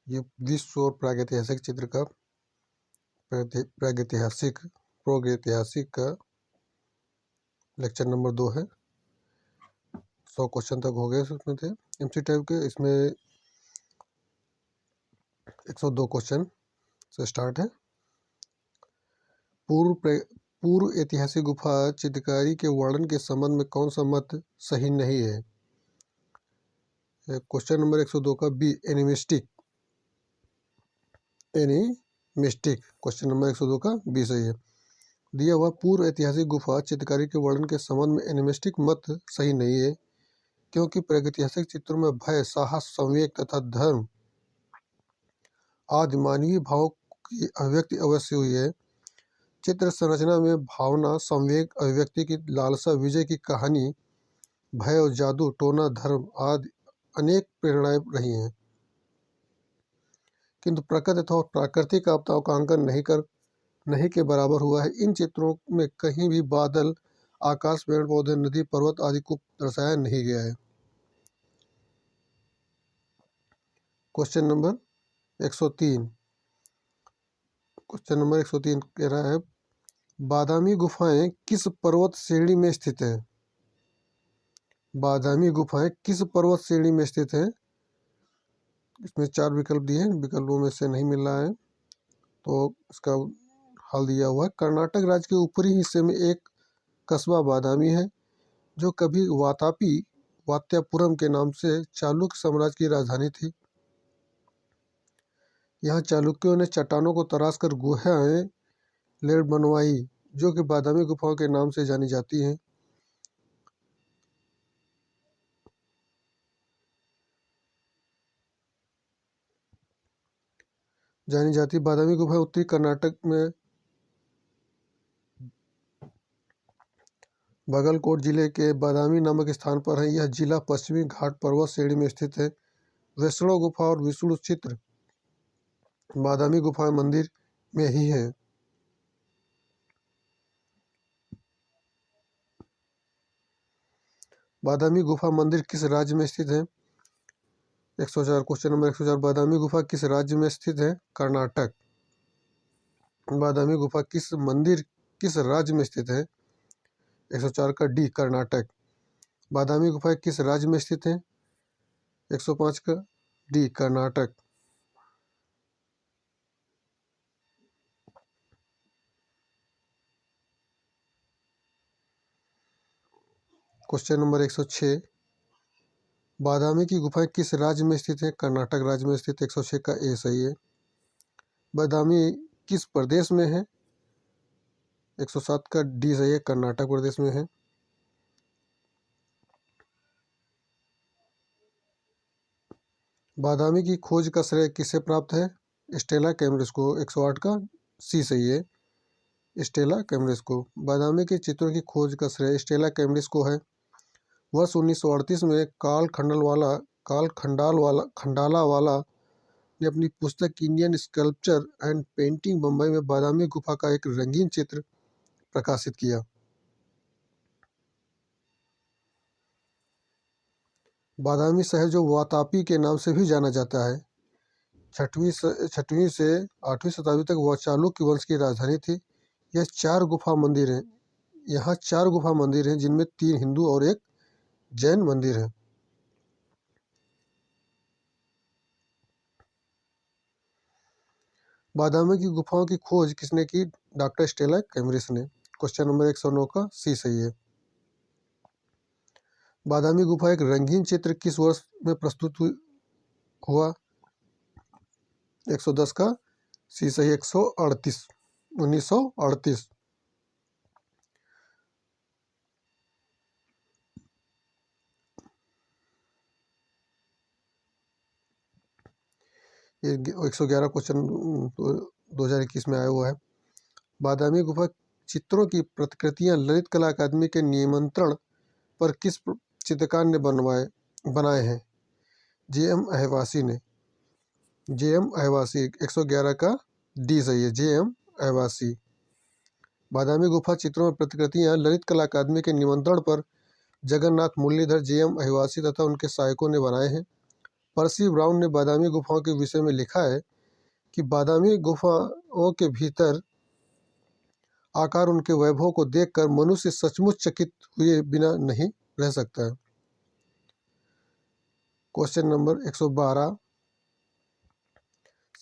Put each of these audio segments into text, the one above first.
ये विश्व और प्रागैतिहासिक चित्र का प्रागैतिहासिक का लेक्चर नंबर 2 है। 100 क्वेश्चन तक हो गए उसमें थे एमसी टाइप के। इसमें 102 क्वेश्चन से स्टार्ट है। पूर्व ऐतिहासिक गुफा चित्रकारी के वर्णन के संबंध में कौन सा मत सही नहीं है? क्वेश्चन नंबर 102 का बी एनिमिस्टिक क्वेश्चन नंबर 102 का बी सही है। दिया हुआ पूर्व ऐतिहासिक गुफा चित्रकारी के वर्णन के संबंध में एनिमिस्टिक मत सही नहीं है क्योंकि प्रागैतिहासिक चित्रों में भय, साहस, संवेग तथा धर्म आदि मानवीय भावों की अभिव्यक्ति अवश्य हुई है। चित्र संरचना में भावना, संवेग, अभिव्यक्ति की लालसा, विजय की कहानी, भय और जादू, टोना, धर्म आदि अनेक प्रेरणाएं रही हैं, किंतु प्रकृति अथवा प्राकृतिक आपदाओं का अंकन नहीं के बराबर हुआ है। इन चित्रों में कहीं भी बादल, आकाश, पेड़ पौधे, नदी, पर्वत आदि को दर्शाया नहीं गया है। क्वेश्चन नंबर 103 कह रहा है बादामी गुफाएं किस पर्वत श्रेणी में स्थित हैं? बादामी गुफाएं किस पर्वत श्रेणी में स्थित हैं? इसमें 4 विकल्प दिए हैं, विकल्पों में से नहीं मिल रहा है तो इसका हल दिया हुआ है। कर्नाटक राज्य के ऊपरी हिस्से में एक कस्बा बादामी है जो कभी वात्यापुरम के नाम से चालुक्य साम्राज्य की राजधानी थी। यहाँ चालुक्यों ने चट्टानों को तराशकर गुहाएं बनवाई जो कि बादामी गुफाओं के नाम से जानी जाती हैं। बादामी गुफा उत्तरी कर्नाटक में बागलकोट जिले के बादामी नामक स्थान पर है। यह जिला पश्चिमी घाट पर्वत श्रेणी में स्थित है। वैष्णो गुफा और विष्णु चित्र बादामी गुफा मंदिर में ही है। बादामी गुफा मंदिर किस राज्य में स्थित है? 104 क्वेश्चन नंबर 104 बादामी गुफा किस राज्य में स्थित है? कर्नाटक। बादामी गुफा मंदिर किस राज्य में स्थित है? 104 का डी कर्नाटक। बादामी गुफा किस राज्य में स्थित है? 105 का डी कर्नाटक। क्वेश्चन नंबर 106 बादामी की गुफाएं किस राज्य में स्थित है? कर्नाटक राज्य में स्थित। 106 का ए सही है। बादामी किस प्रदेश में है? 107 का डी सही है, कर्नाटक प्रदेश में है। बादामी की खोज का श्रेय किसे प्राप्त है? स्टेला कैम्ब्रिस को। 108 का सी सही है, स्टेला कैम्ब्रिस को। बादामी के चित्रों की खोज का श्रेय स्टेला कैम्ब्रिस को है। वर्ष 1938 में कार्ल खंडालावाला ने अपनी पुस्तक Indian sculpture and painting Bombay में बादामी गुफा का एक रंगीन चित्र प्रकाशित किया। बादामी शहर जो वातापी के नाम से भी जाना जाता है, 6वीं से 8वीं शताब्दी तक वह चालुक्य वंश की राजधानी थी। यह 4 गुफा मंदिर हैं। यहाँ 4 गुफा मंदिर हैं जिनमें 3 हिंदू और 1 जैन मंदिर है। बादामी की गुफाओं की खोज किसने की? डॉक्टर स्टेला कैम्ब्रिस ने। क्वेश्चन नंबर 109 का सी सही है। बादामी गुफा एक रंगीन चित्र किस वर्ष में प्रस्तुत हुआ? 110 का सी सही। 1938। ये 111 क्वेश्चन 2021 में आया हुआ है। बादामी गुफा चित्रों की प्रतिकृतियां ललित कला अकादमी के निमंत्रण पर किस चित्रकार ने बनाए हैं? जे.एम. अहवासी ने। जे.एम. अहवासी। 111 का डी सही है, जे.एम. अहवासी। बादामी गुफा चित्रों में प्रतिकृतियां ललित कला अकादमी के निमंत्रण पर जगन्नाथ मुरलीधर, जे.एम. अहवासी तथा उनके सहायकों ने बनाए हैं। पर्सी ब्राउन ने बादामी गुफाओं के विषय में लिखा है कि बादामी गुफाओं के भीतर आकार उनके वैभव को देखकर मनुष्य सचमुच चकित हुए बिना नहीं रह सकता है। क्वेश्चन नंबर 112,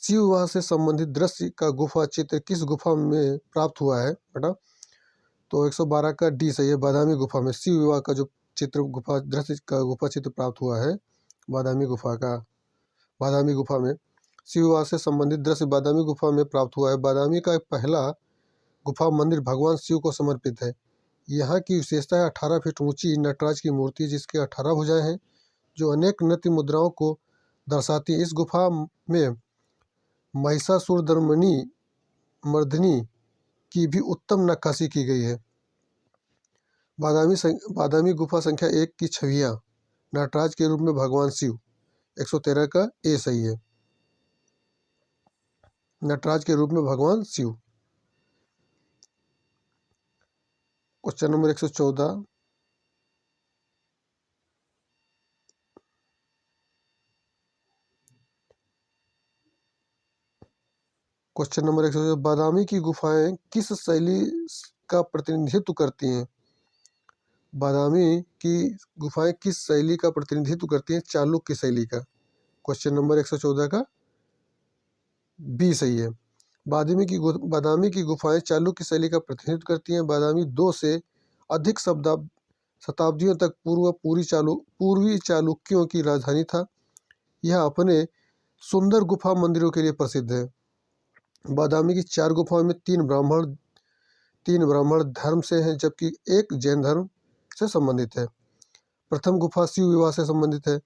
शिव विवाह से संबंधित दृश्य का गुफा चित्र किस गुफा में प्राप्त हुआ है बेटा? तो 112 का डी सही है, बादामी गुफा में शिव विवाह का जो चित्र गुफा दृश्य का गुफा चित्र प्राप्त हुआ है बादामी गुफा में शिव विवाह से संबंधित दृश्य बादामी गुफा में प्राप्त हुआ है। बादामी का पहला गुफा मंदिर भगवान शिव को समर्पित है। यहाँ की विशेषता है 18 फीट ऊंची नटराज की मूर्ति जिसके 18 भुजाएं हैं जो अनेक नृत्य मुद्राओं को दर्शाती है। इस गुफा में महिषासुरदर्शनी मर्दिनी की भी उत्तम नक्काशी की गई है। बादामी गुफा संख्या 1 की छवियां नटराज के रूप में भगवान शिव, 113 का ए सही है, नटराज के रूप में भगवान शिव। क्वेश्चन नंबर 114, बादामी की गुफाएं किस शैली का प्रतिनिधित्व करती हैं? बादामी की गुफाएं किस शैली का प्रतिनिधित्व करती हैं? चालुक्य शैली का। क्वेश्चन नंबर 114 का बी सही है। बादामी की गुफाएं चालुक्य शैली का प्रतिनिधित्व करती हैं। बादामी 2 से अधिक शताब्दियों तक पूर्वी चालुक्यों की राजधानी था। यह अपने सुंदर गुफा मंदिरों के लिए प्रसिद्ध है। बादामी की 4 गुफाओं में 3 ब्राह्मण धर्म से हैं जबकि 1 जैन धर्म से संबंधित है। प्रथम गुफा शिव विवाह से संबंधित है।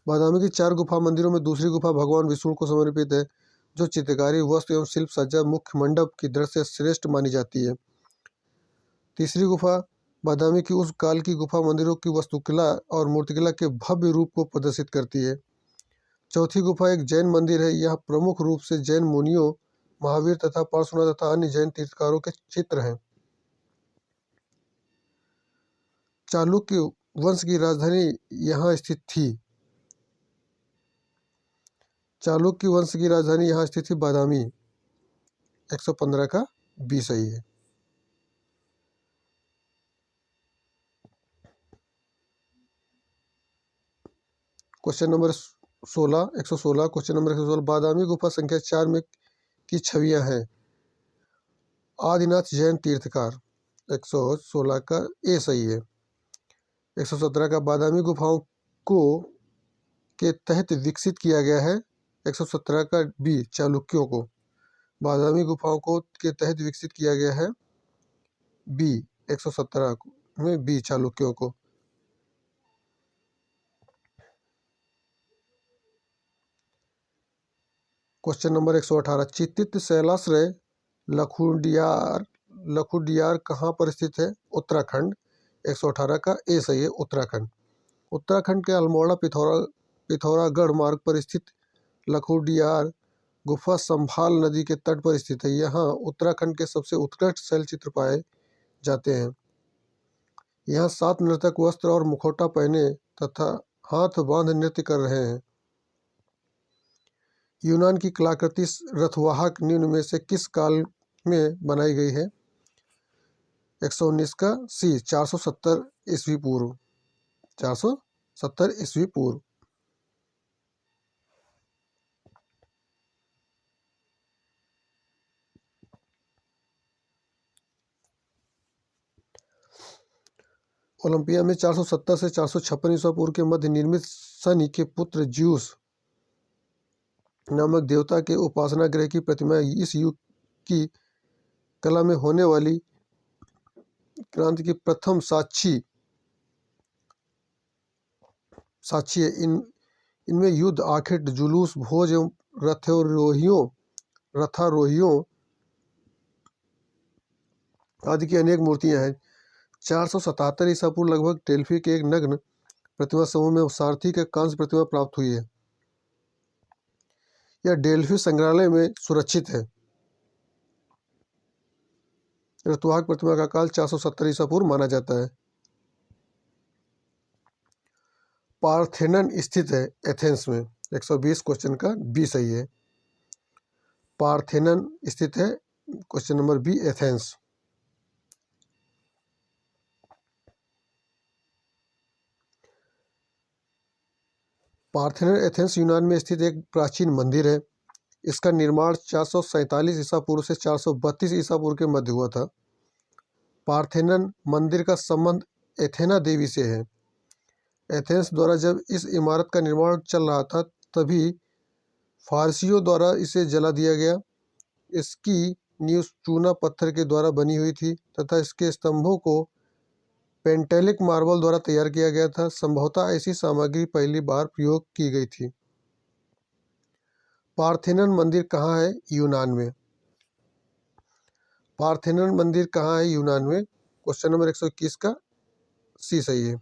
बादामी की 4 गुफा मंदिरों में दूसरी गुफा भगवान विष्णु को समर्पित है जो चित्रकारी वस्तु एवं शिल्प सज्जा मुख्य मंडप की दृष्टि से श्रेष्ठ मानी जाती है। तीसरी गुफा बादामी की उस काल की गुफा मंदिरों की वास्तुकला और मूर्तिकला के भव्य रूप को प्रदर्शित करती है। चौथी गुफा एक जैन मंदिर है। यह प्रमुख रूप से जैन मुनियों, महावीर तथा पार्श्वनाथ तथा अन्य जैन तीर्थकारों के चित्र हैं। चालुक्य वंश की राजधानी यहाँ स्थित थी। चालुक्य वंश की राजधानी यहाँ स्थित थी बादामी, 115 का बी सही है। क्वेश्चन नंबर 116 क्वेश्चन नंबर 116 बादामी गुफा संख्या 4 में की छवियां हैं। आदिनाथ जैन तीर्थकार, 116 का ए सही है। 117 का बादामी गुफाओं को के तहत विकसित किया गया है। 117 का बी चालुक्यों को। बादामी गुफाओं को के तहत विकसित किया गया है बी, 117 में बी चालुक्यों को। क्वेश्चन नंबर 118 चित्तित शैलाश्रय लखुडियार कहाँ पर स्थित है? उत्तराखंड, 118 का ए सही है, उत्तराखंड। उत्तराखंड के अल्मोड़ा पिथौरागढ़ मार्ग पर स्थित लखुडियार गुफा संभाल नदी के तट पर स्थित है। यहाँ उत्तराखंड के सबसे उत्कृष्ट शैलचित्र पाए जाते हैं। यहाँ 7 नर्तक वस्त्र और मुखौटा पहने तथा हाथ बांध नृत्य कर रहे हैं। यूनान की कलाकृति रथवाहक निम्न में से किस काल में बनाई गई है? 119 का सी, 470 ईस्वी पूर्व, 470 ईस्वी पूर्व। ओलंपिया में 470 से 456 ईस्वी पूर्व के मध्य निर्मित शनि के पुत्र ज्यूस नामक देवता के उपासना गृह की प्रतिमा इस युग की कला में होने वाली क्रांति की प्रथम साक्षी है। इनमें युद्ध, आखेट, जुलूस, भोज एवं रथारोहियों आदि की अनेक मूर्तियां हैं। 477 ईसा पूर्व लगभग डेल्फी के एक नग्न प्रतिमा समूह में सारथी के कांस्य प्रतिमा प्राप्त हुई है। यह डेल्फी संग्रहालय में सुरक्षित है। ऋतुवाहक प्रतिमा का काल 470 ईसा पूर्व माना जाता है। पार्थेनन स्थित है एथेंस में। 120 क्वेश्चन का बी सही है। पार्थेनन स्थित है, question number B, Athens. Parthenon Athens यूनान में स्थित एक प्राचीन मंदिर है। इसका निर्माण 447 ईसा पूर्व से 432 ईसा पूर्व के मध्य हुआ था। पार्थेनन मंदिर का संबंध एथेना देवी से है। एथेंस द्वारा जब इस इमारत का निर्माण चल रहा था तभी फारसियों द्वारा इसे जला दिया गया। इसकी नींव चूना पत्थर के द्वारा बनी हुई थी तथा इसके स्तंभों को पेंटेलिक मार्बल द्वारा तैयार किया गया था। संभवतः ऐसी सामग्री पहली बार प्रयोग की गई थी। पार्थेनन मंदिर कहाँ है? यूनान में। पार्थेनन मंदिर कहाँ है? यूनान में। क्वेश्चन नंबर 121 का सी सही है।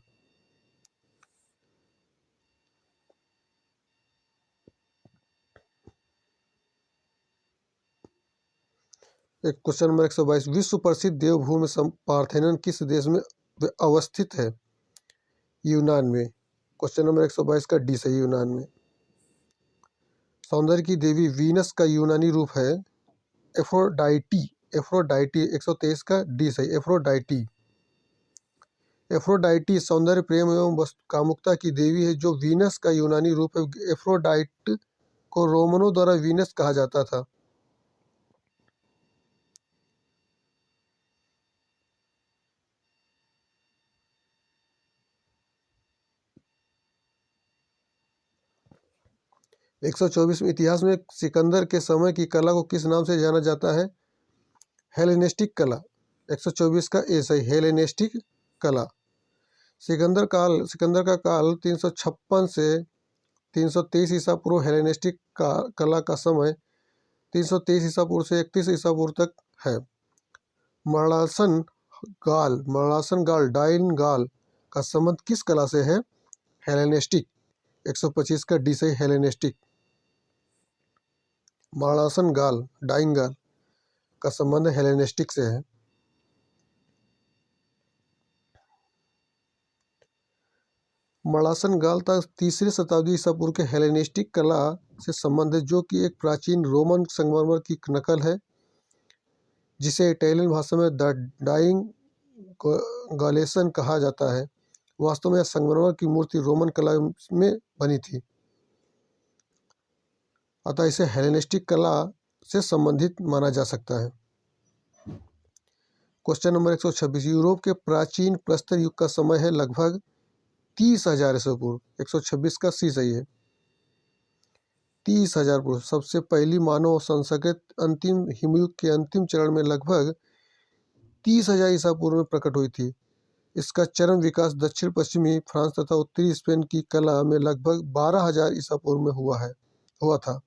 एक क्वेश्चन नंबर 122, विश्व प्रसिद्ध देवभूमि पार्थेनन किस देश में अवस्थित है? यूनान में। क्वेश्चन नंबर 122 का डी सही, यूनान में। सौंदर्य की देवी वीनस का यूनानी रूप है एफ्रोडाइटी। एफ्रोडाइटी 123 का डी सही, एफ्रोडाइटी। एफ्रोडाइटी सौंदर्य, प्रेम एवं कामुकता की देवी है जो वीनस का यूनानी रूप है। एफ्रोडाइट को रोमनों द्वारा वीनस कहा जाता था। एक सौ 24 में इतिहास में सिकंदर के समय की कला को किस नाम से जाना जाता है? हेलेनिस्टिक कला। 124 का ए सही, हेलेनिस्टिक कला। सिकंदर का काल 356 से 323 ईसा पूर्व। हेलेनिस्टिक कला का समय 323 ईसा पूर्व से 31 ईसा पूर्व तक है। मरणासन गाल डाइन गाल का संबंध किस कला से है? हेलेनिस्टिक। 125 का डी सही, हेलेनिस्टिक। मरणासन गाल डाइन गाल का संबंध हेलेनिस्टिक से है। मरणासन गाल तक 3री शताब्दी ईसा पूर्व के हेलेनिस्टिक कला से संबंधित, जो कि एक प्राचीन रोमन संगमरमर की नकल है जिसे इटालियन भाषा में द डाइंग गालेसन कहा जाता है। वास्तव में यह संगमरमर की मूर्ति रोमन कला में बनी थी, अतः इसे हेलेनिस्टिक कला से संबंधित माना जा सकता है। क्वेश्चन नंबर 126, यूरोप के प्राचीन प्रस्तर युग का समय है लगभग 30,000 ईसा पूर्व। 126 का सी सही है, 30,000 पूर्व। सबसे पहली मानव संस्कृति अंतिम हिमयुग के अंतिम चरण में लगभग 30,000 ईसा पूर्व में प्रकट हुई थी। इसका चरम विकास दक्षिण पश्चिमी फ्रांस तथा उत्तरी स्पेन की कला में लगभग 12,000 ईसा पूर्व में हुआ था।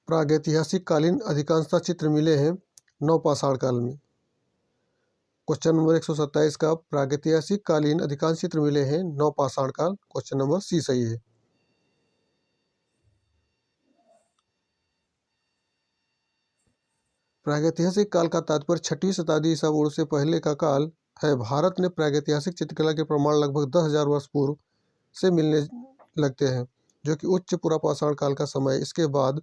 प्रागैतिहासिक कालीन अधिकांशतः चित्र मिले हैं नवपाषाण काल में। क्वेश्चन नंबर 127 का प्रागैतिहासिक कालीन अधिकांश चित्र मिले हैं नवपाषाण काल। क्वेश्चन नंबर सी सही है। प्रागैतिहासिक काल का तात्पर्य 6वीं शताब्दी ईसा पूर्व से पहले का काल है। भारत में प्रागैतिहासिक चित्रकला के प्रमाण लगभग 10,000 वर्ष पूर्व से मिलने लगते हैं, जो कि उच्च पुरापाषाण काल का समय। इसके बाद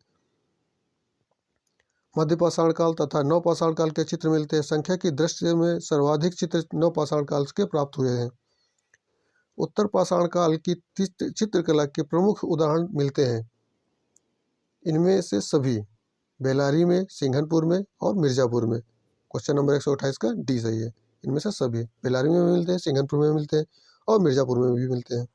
मध्यपाषाण काल तथा नवपाषाण काल के चित्र मिलते हैं। संख्या की दृष्टि में सर्वाधिक चित्र नवपाषाण काल के प्राप्त हुए हैं। उत्तर पाषाण काल की चित्रकला के प्रमुख उदाहरण मिलते हैं। इनमें से सभी बेलारी में, सिंघनपुर में और मिर्जापुर में। क्वेश्चन नंबर 128 का डी सही है। इनमें से सभी बेलारी में भी मिलते हैं, सिंघनपुर में मिलते हैं और मिर्जापुर में भी मिलते हैं।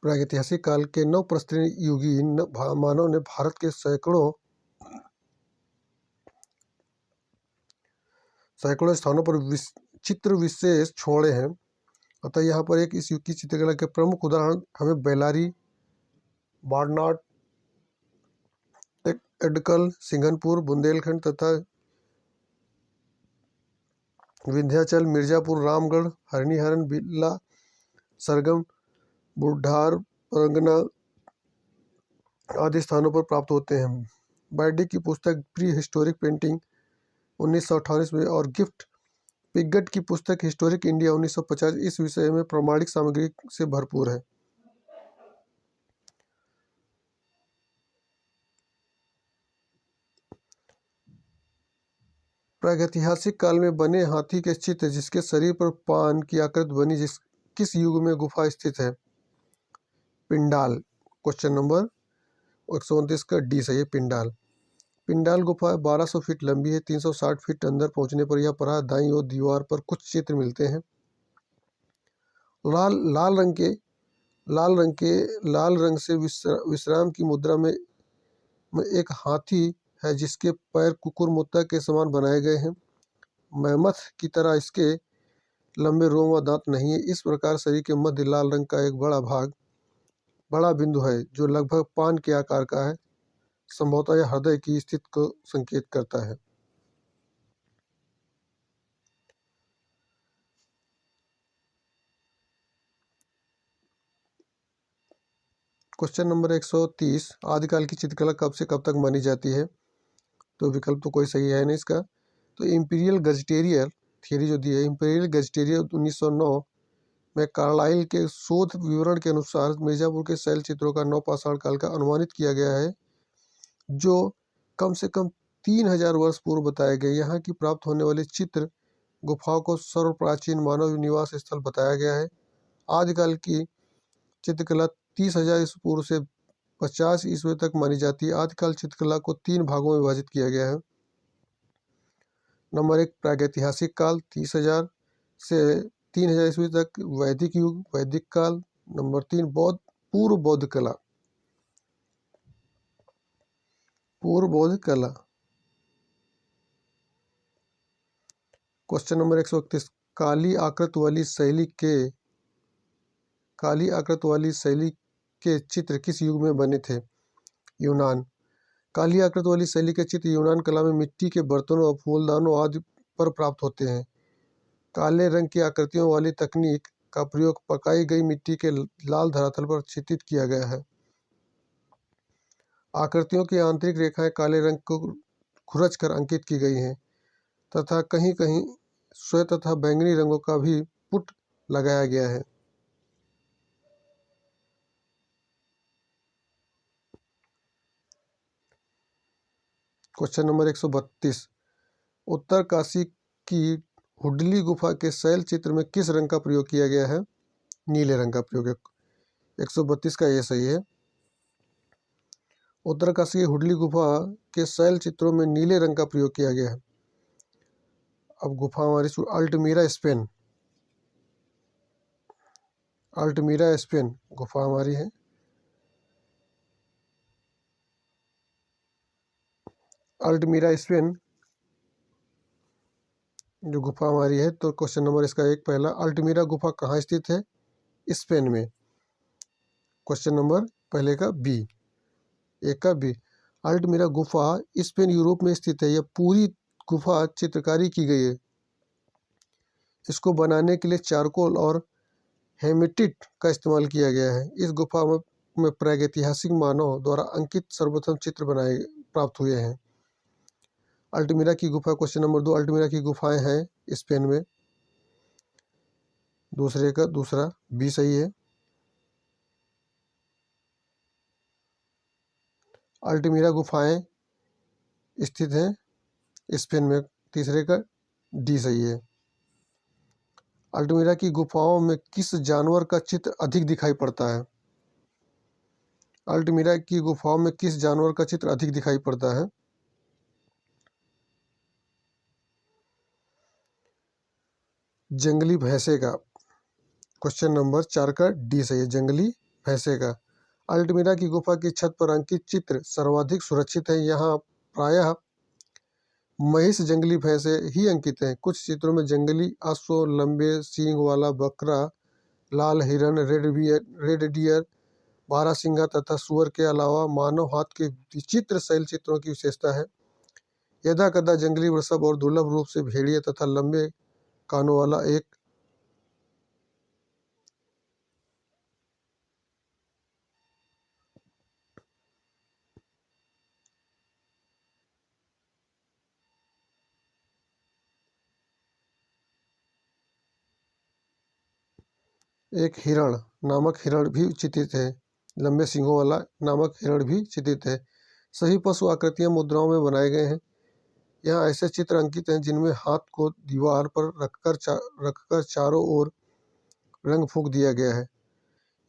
प्रागैतिहासिक काल के नव प्रस्तरीय युगी मानव ने भारत के सैकड़ों स्थानों पर चित्र विशेष छोड़े हैं। अतः यहाँ पर एक इस युग की चित्रकला के प्रमुख उदाहरण हमें बेलारी, वारनाड, एडकल, सिंघनपुर, बुंदेलखंड तथा विंध्याचल, मिर्जापुर, रामगढ़, हरिहरन, बिल्ला, सरगम, बुढ़ार, परगना आदि स्थानों पर प्राप्त होते हैं। बार्डी की पुस्तक प्री हिस्टोरिक पेंटिंग 1928 में और गिफ्ट पिगट की पुस्तक हिस्टोरिक इंडिया 1950 इस विषय में प्रमाणिक सामग्री से भरपूर है। प्रागैतिहासिक काल में बने हाथी के चित्र जिसके शरीर पर पान की आकृति बनी किस युग में गुफा स्थित है? पिंडाल। क्वेश्चन नंबर 129 का डी सही है, पिंडाल। पिंडाल गुफा 1200 फीट लंबी है। 360 फीट अंदर पहुंचने पर यह पराह दाईं ओर दीवार पर कुछ चित्र मिलते हैं। लाल रंग से विश्राम की मुद्रा में एक हाथी है जिसके पैर कुकुरमुत्ता के समान बनाए गए हैं। मैमथ की तरह इसके लंबे रोम व दांत नहीं है। इस प्रकार शरीर के मध्य लाल रंग का एक बड़ा बिंदु है जो लगभग पान के आकार का है। संभवतः यह हृदय की स्थिति को संकेत करता है। क्वेश्चन नंबर 130 आदिकाल की चित्रकला कब से कब तक मानी जाती है? तो विकल्प तो कोई सही है नहीं इसका। तो इंपीरियल गजेटियर थियरी जो दी है, इंपीरियल गजेटियर 1909 में कार्लाइल के शोध विवरण के अनुसार मिर्जापुर के शैल चित्रों का नवपाषाण काल का अनुमानित किया गया है जो कम से कम 3000 वर्ष पूर्व बताए गए। यहाँ की प्राप्त होने वाले चित्र गुफाओं को सर्वप्राचीन मानव निवास स्थल बताया गया है। आदिकाल की चित्रकला 30,000 ईस्वी पूर्व से 50 ईस्वी तक मानी जाती है। आदिकाल चित्रकला को 3 भागों में विभाजित किया गया है। नंबर 1 प्रागैतिहासिक काल 30,000 से 3000 ईस्वी तक, वैदिक युग वैदिक काल। नंबर 3 पूर्व बौद्ध कला। क्वेश्चन नंबर 131 काली आकृत वाली शैली के चित्र किस युग में बने थे? यूनान। काली आकृत वाली शैली के चित्र यूनान कला में मिट्टी के बर्तनों और फूलदानों आदि पर प्राप्त होते हैं। काले रंग की आकृतियों वाली तकनीक का प्रयोग पकाई गई मिट्टी के लाल धरातल पर चित्रित किया गया है। आकृतियों की आंतरिक रेखाएं काले रंग को खुरच कर अंकित की गई हैं तथा कहीं कहीं श्वेत तथा बैंगनी रंगों का भी पुट लगाया गया है। क्वेश्चन नंबर 132 उत्तर काशी की हुडली गुफा के शैल चित्र में किस रंग का प्रयोग किया गया है? नीले रंग का प्रयोग है। 132 का ये सही है। उत्तर काशी की हुडली गुफा के शैल चित्रों में नीले रंग का प्रयोग किया गया है। अब गुफा हमारी अल्टमीरा स्पेन गुफा हमारी है। अल्टमीरा स्पेन जो गुफा हमारी है। तो क्वेश्चन नंबर इसका एक पहला, अल्टमीरा गुफा कहाँ स्थित है? स्पेन में। क्वेश्चन नंबर पहले का बी, एक का बी, अल्टमीरा गुफा स्पेन यूरोप में स्थित है। यह पूरी गुफा चित्रकारी की गई है। इसको बनाने के लिए चारकोल और हेमेटिट का इस्तेमाल किया गया है। इस गुफा में प्रागैतिहासिक मानव द्वारा अंकित सर्वप्रथम चित्र प्राप्त हुए हैं। अल्टमीरा की गुफा क्वेश्चन नंबर 2, अल्टमीरा की गुफाएं हैं स्पेन में। दूसरा बी सही है। अल्टमीरा गुफाएं स्थित हैं स्पेन में। तीसरे का डी सही है। अल्टमीरा की गुफाओं में किस जानवर का चित्र अधिक दिखाई पड़ता है? अल्टमीरा की गुफाओं में किस जानवर का चित्र अधिक दिखाई पड़ता है? जंगली भैंसे का। क्वेश्चन नंबर 4 का डी सही है, जंगली भैंसे का। अल्टमीरा की गुफा की छत पर अंकित चित्र सर्वाधिक सुरक्षित है। यहाँ प्रायः महिष जंगली भैंसे ही अंकित हैं। कुछ चित्रों में जंगली अश्व, लंबे सींग वाला बकरा, लाल हिरन, रेड डियर, बारहसिंगा तथा सुअर के अलावा मानव हाथ के विचित्र शैल चित्रों की विशेषता है। यदाकदा जंगली वृषभ और दुर्लभ रूप से भेड़िया तथा लंबे कानों वाला एक हिरण नामक हिरण भी चित्रित है। लंबे सींगों वाला नामक हिरण भी चित्रित है। सभी पशु आकृतियां मुद्राओं में बनाए गए हैं। यहाँ ऐसे चित्र अंकित हैं जिनमें हाथ को दीवार पर रखकर चारों ओर रंग फूंक दिया गया है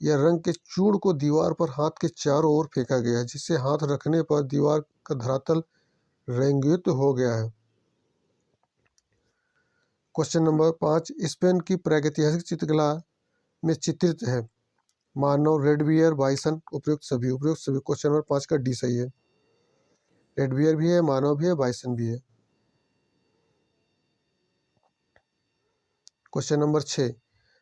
या रंग के चूर्ण को दीवार पर हाथ के चारों ओर फेंका गया है, जिससे हाथ रखने पर दीवार का धरातल रंगयुक्त हो गया है। क्वेश्चन नंबर 5, स्पेन की प्रागैतिहासिक चित्रकला में चित्रित है मानव, रेड बियर, बाइसन, उपयुक्त सभी। क्वेश्चन नंबर 5 का डी सही है। रेड बियर भी है, मानव भी है, बाइसन भी है। क्वेश्चन नंबर 6,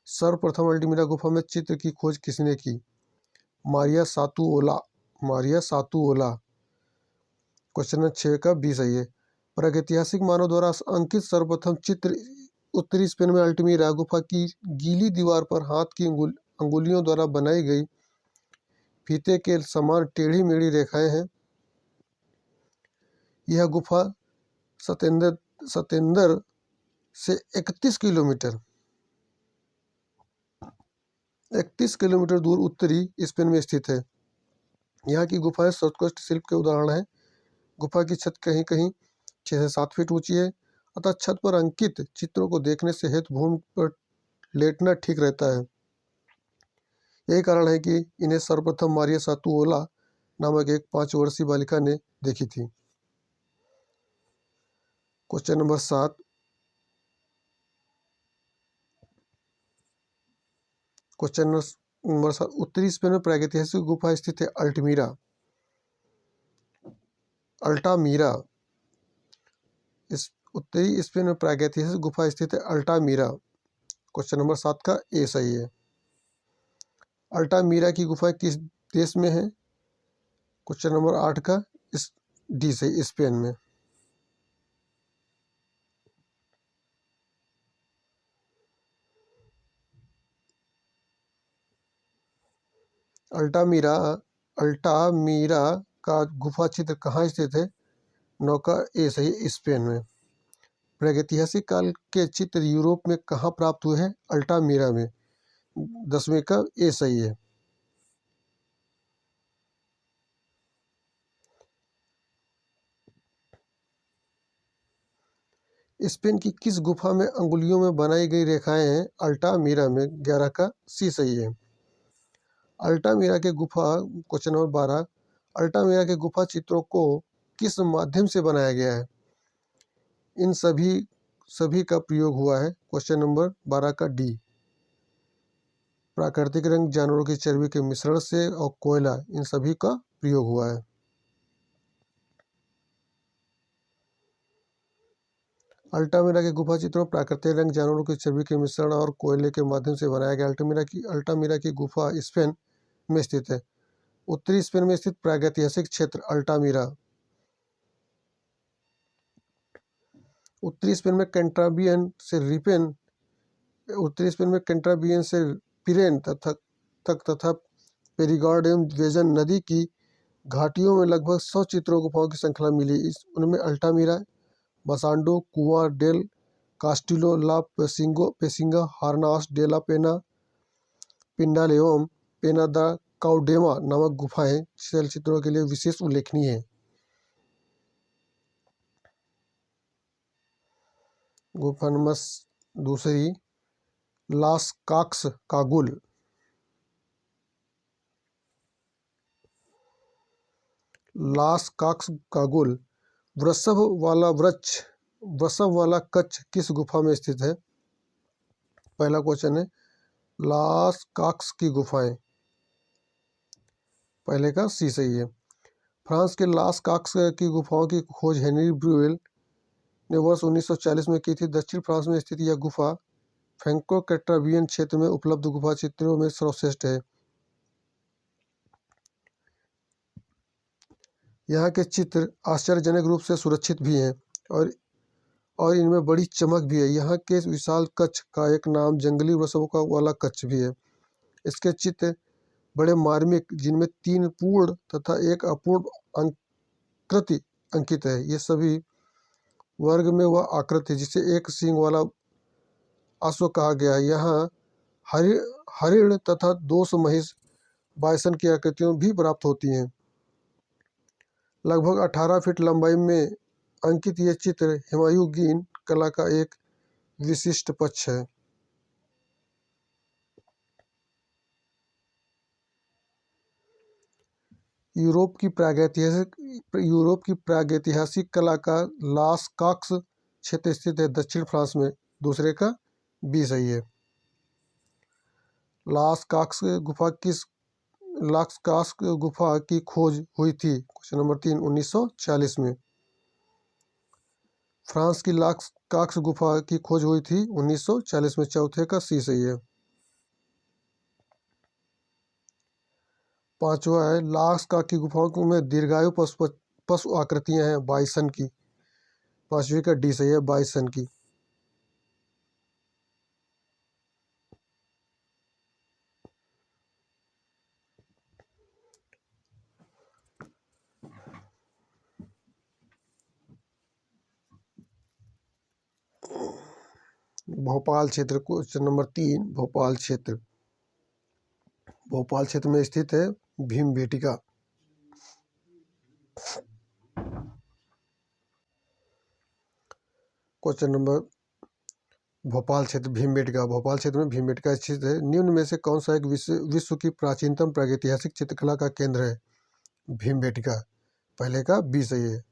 सर्वप्रथम अल्टीमीरा गुफा में चित्र की खोज किसने की? मारिया सातुओला। क्वेश्चन नंबर 6 का बी सही है। प्रागैतिहासिक मानव द्वारा अंकित सर्वप्रथम चित्र उत्तरी स्पेन में अल्टीमीरा गुफा की गीली दीवार पर हाथ की अंगुलियों द्वारा बनाई गई फीते के समान टेढ़ी मेढ़ी रेखाएं हैं। यह गुफा सतेंदर से 31 किलोमीटर दूर उत्तरी स्पेन में स्थित है। यहाँ की गुफाएं सर्वोत्कृष्ट शिल्प के उदाहरण हैं। गुफा की छत कहीं कहीं 6 से 7 फीट ऊंची है, अतः छत पर अंकित चित्रों को देखने से हेतु भूमि पर लेटना ठीक रहता है। यही कारण है कि इन्हें सर्वप्रथम मारिया सातुओला नामक एक 5 वर्षीय बालिका ने देखी थी। क्वेश्चन नंबर 7, उत्तरी स्पेन में प्रागैतिहासिक गुफा स्थित है अल्टामीरा। इस उत्तरी स्पेन में प्रागैतिहासिक गुफा स्थित है अल्टामीरा। क्वेश्चन नंबर 7 का ए सही है। अल्टामीरा की गुफा किस देश में है? क्वेश्चन नंबर 8 का डी सही, स्पेन में। अल्टामीरा का गुफा चित्र कहाँ स्थित है? 9 का ए सही, स्पेन में। प्रागैतिहासिक काल के चित्र यूरोप में कहाँ प्राप्त हुए हैं? अल्टामीरा में। 10वें का ए सही है। स्पेन की किस गुफा में अंगुलियों में बनाई गई रेखाएं हैं? अल्टामीरा में। 11 का सी सही है। अल्टामीरा के गुफा क्वेश्चन नंबर 12, अल्टामीरा के गुफा चित्रों को किस माध्यम से बनाया गया है? इन सभी का प्रयोग हुआ है। क्वेश्चन नंबर 12 का डी, प्राकृतिक रंग, जानवरों की चर्बी के मिश्रण से और कोयला, इन सभी का प्रयोग हुआ है। अल्टामीरा के गुफा चित्रों प्राकृतिक रंग, जानवरों की चर्बी के मिश्रण और कोयले के माध्यम से बनाया गया। अल्टामीरा की गुफा स्पेन में स्थित है। उत्तरी स्पेन में स्थित प्रागैतिहासिक क्षेत्र अल्टामीरा। उत्तरी स्पेन में कैंटाबियन से पिरेन तथा पेरिगॉर्ड एवं वेजन नदी की घाटियों में लगभग 100 चित्रों गुफाओं की श्रृंखला मिली। उनमें अल्टामीरा, बसांडो, कुआ डेल कास्टिलो ला पेसिंगा, हार्नास डे ला पेना, पिंडाल एवं पेना दा काउडेमा नामक गुफाएं चलचित्रों के लिए विशेष उल्लेखनीय हैं। गुफा नंबर 2, लास काक्स कागुल। वृषभ वाला कच्छ किस गुफा में स्थित है? पहला क्वेश्चन है लास काक्स की गुफाएं पहले का सी सही है। फ्रांस के लास काक्स की गुफाओं की खोज हेनरी ब्रूएल ने वर्ष 1940 में की थी। दक्षिण फ्रांस में स्थित यह गुफा फ्रैंको कैटावियन क्षेत्र में उपलब्ध गुफा चित्रों में सर्वश्रेष्ठ है। यहाँ के चित्र आश्चर्यजनक रूप से सुरक्षित भी हैं और इनमें बड़ी चमक भी है। यहाँ के विशाल कच्छ का एक नाम जंगली वृक्षों का वाला कच्छ भी है। इसके चित्र बड़े मार्मिक, जिनमें 3 पूर्ण तथा एक अपूर्ण आकृति अंकित है। ये सभी वर्ग में वह आकृति जिसे एक सींग वाला अश्व कहा गया है। यहाँ हरिण तथा 200 महिष बाइसन की आकृतियां भी प्राप्त होती हैं। लगभग 18 फीट लंबाई में अंकित ये चित्र हुमायूं कला का एक विशिष्ट पक्ष है। यूरोप की प्रागैतिहासिक कला का लास काक्स क्षेत्र स्थित है दक्षिण फ्रांस में। दूसरे का बी सही है। लास काक्स गुफा की खोज हुई थी। क्वेश्चन नंबर 3 1940 में। फ्रांस की लास काक्स गुफा की खोज हुई थी 1940 में। चौथे का सी सही है। पांचवा है लास काक्स की गुफाओं में दीर्घायु पशु आकृतियां हैं बाइसन की। पांचवी का डी सही है, बाइसन की। भोपाल क्षेत्र, क्वेश्चन नंबर 3 भोपाल क्षेत्र। भोपाल क्षेत्र में स्थित है भीमबेटका। क्वेश्चन नंबर भोपाल क्षेत्र भीमबेटका। भोपाल क्षेत्र में भीमबेटका स्थित है। निम्न में से कौन सा एक विश्व की प्राचीनतम प्रागैतिहासिक चित्रकला का केंद्र है? भीमबेटका। पहले का बी सही है।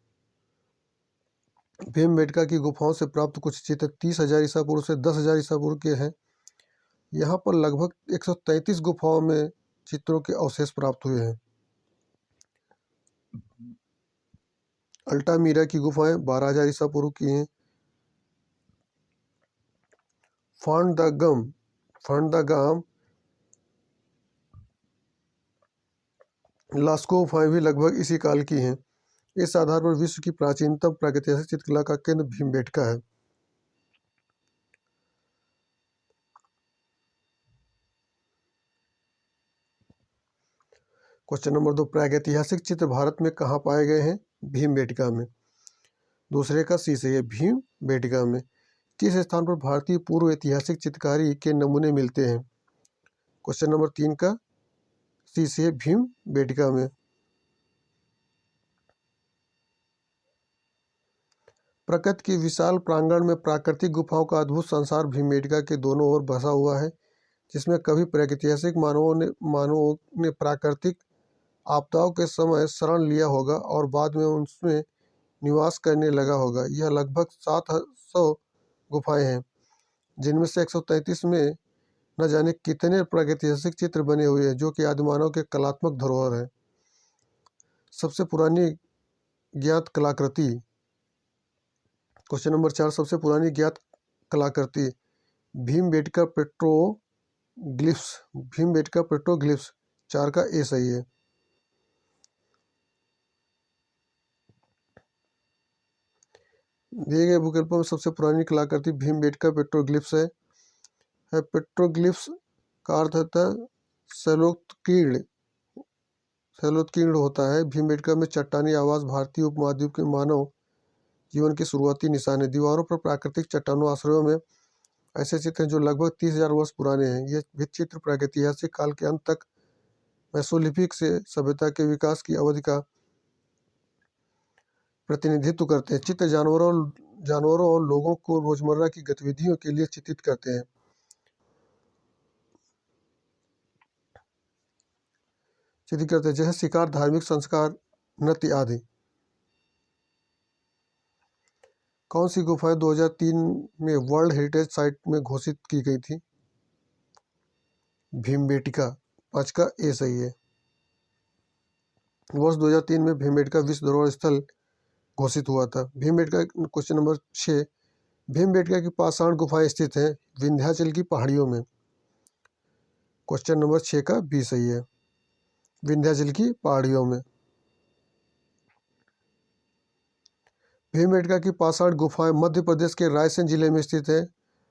भीमबेटका की गुफाओं से प्राप्त कुछ चित्र 30,000 ईसा पूर्व से 10,000 ईसा पूर्व के हैं। यहाँ पर लगभग 133 गुफाओं में चित्रों के अवशेष प्राप्त हुए हैं। अल्टामीरा की गुफाएं 12,000 ईसा पूर्व की हैं। फंड द गाम लास्को गुफाएं भी लगभग इसी काल की हैं। इस आधार पर विश्व की प्राचीनतम प्रागैतिहासिक चित्रकला का केंद्र भीमबेटका है। क्वेश्चन नंबर 2 प्रागैतिहासिक चित्र भारत में कहाँ पाए गए हैं? भीमबेटका में। दूसरे का सी सही है, भीमबेटका में। किस स्थान पर भारतीय पूर्व ऐतिहासिक चित्रकारी के नमूने मिलते हैं? क्वेश्चन नंबर 3 का सी सही है, भीमबेटका में। प्रकृति के विशाल प्रांगण में प्राकृतिक गुफाओं का अद्भुत संसार भीमबेटका के दोनों ओर बसा हुआ है, जिसमें कभी प्रागैतिहासिक मानवों ने प्राकृतिक आपदाओं के समय शरण लिया होगा और बाद में उसमें निवास करने लगा होगा। यह लगभग 700 गुफाएं हैं, जिनमें से 133 में न जाने कितने प्रागैतिहासिक चित्र बने हुए हैं, जो कि आदिमानव के कलात्मक धरोहर है। सबसे पुरानी ज्ञात कलाकृति। क्वेश्चन नंबर 4 सबसे पुरानी ज्ञात कलाकृति भीमबेटका पेट्रोग्लिफ्स। 4 का ए सही है। दिए गए विकल्पों में सबसे पुरानी कलाकृति भीमबेटका पेट्रोग्लिफ्स है। पेट्रोग्लिफ्स का अर्थ होता है शैलोत्कीर्ण होता है। भीमबेटका में चट्टानी आवास भारतीय उपमहाद्वीप के मानव जीवन के शुरुआती निशान है। दीवारों पर प्राकृतिक चट्टानों आश्रयों में ऐसे चित्र हैं जो लगभग 30,000 वर्ष पुराने हैं। ये चित्र प्रागैतिहासिक काल के अंत तक मेसोलिथिक से सभ्यता के विकास की अवधि का प्रतिनिधित्व करते हैं। चित्र जानवरों और लोगों को रोजमर्रा की गतिविधियों के लिए चित्रित करते हैं। जैसे शिकार, धार्मिक संस्कार, नृत्य आदि। कौन सी गुफाएं 2003 में वर्ल्ड हेरिटेज साइट में घोषित की गई थी? भीमबेटका। 5 का ए सही है। वर्ष 2003 में भीमबेटका विश्व धरोहर स्थल घोषित हुआ था। भीमबेटका क्वेश्चन नंबर 6, भीमबेटका की पाषाण गुफाएं स्थित हैं विंध्याचल की पहाड़ियों में। क्वेश्चन नंबर 6 का बी सही है, विंध्याचल की पहाड़ियों में। भीमबेटका की पाषाण गुफाएं मध्य प्रदेश के रायसेन जिले में स्थित है।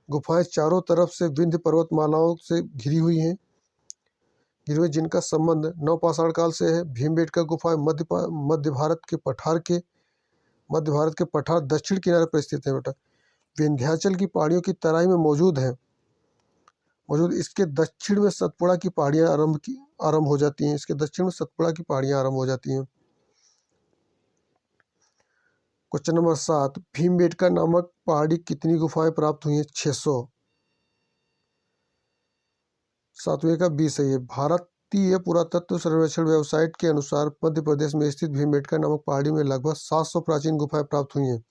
गुफाएं चारों तरफ से विंध्य पर्वतमालाओं से घिरी हुई हैं, जिनका संबंध नवपाषाण काल से है। भीमबेटका गुफाएं मध्य भारत के पठार दक्षिण किनारे पर स्थित है बेटा। विंध्याचल की पहाड़ियों की तराई में मौजूद इसके दक्षिण में सतपुड़ा की पहाड़ियां आरंभ हो जाती हैं। इसके दक्षिण में सतपुड़ा की पहाड़ियां आरंभ हो जाती हैं। क्वेश्चन नंबर 7, भीमबेटका नामक पहाड़ी कितनी गुफाएं प्राप्त हुई हैं? 600। 7वें का बी सही है। भारतीय पुरातत्व सर्वेक्षण वेबसाइट के अनुसार मध्य प्रदेश में स्थित भीमबेटका नामक पहाड़ी में लगभग 700 प्राचीन गुफाएं प्राप्त हुई हैं,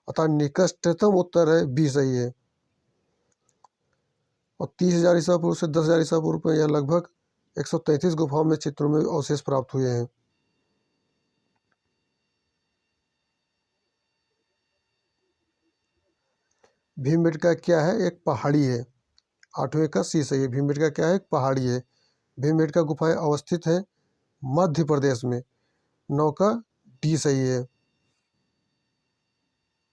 अतः निकटतम उत्तर है बी सही है। और 30,000 ईसा पूर्व से 10,000 ईसा पूर्व में यह लगभग 133 गुफाओं में चित्रों में अवशेष प्राप्त हुए हैं। भीमबेटका क्या है? एक पहाड़ी है। 8वें का सी सही है। भीमबेटका क्या है? एक पहाड़ी है। भीमबेटका गुफाएं अवस्थित है मध्य प्रदेश में। 9 का डी सही है।